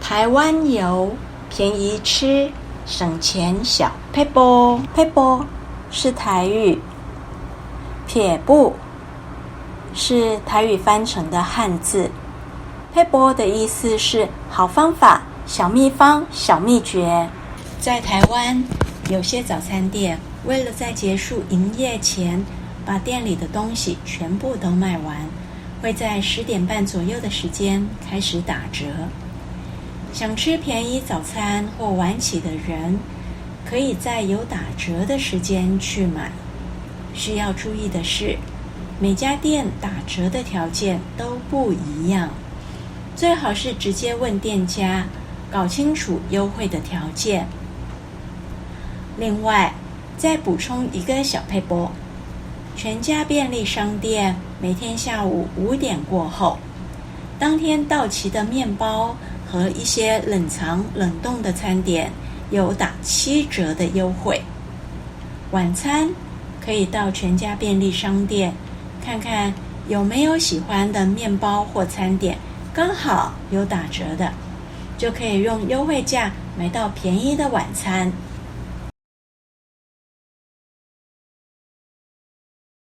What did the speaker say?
台湾游，便宜吃，省钱小撇步。撇步是台语，撇步是台语翻成的汉字。撇步的意思是好方法、小秘方、小秘诀。在台湾，有些早餐店为了在结束营业前把店里的东西全部都卖完，会在10点半左右的时间开始打折。想吃便宜早餐或晚起的人，可以在有打折的时间去买。需要注意的是，每家店打折的条件都不一样，最好是直接问店家，搞清楚优惠的条件。另外，再补充一个小撇步，全家便利商店每天下午5点过后，当天到期的面包和一些冷藏冷冻的餐点有打7折的优惠。晚餐可以到全家便利商店看看有没有喜欢的面包或餐点刚好有打折的，就可以用优惠价买到便宜的晚餐。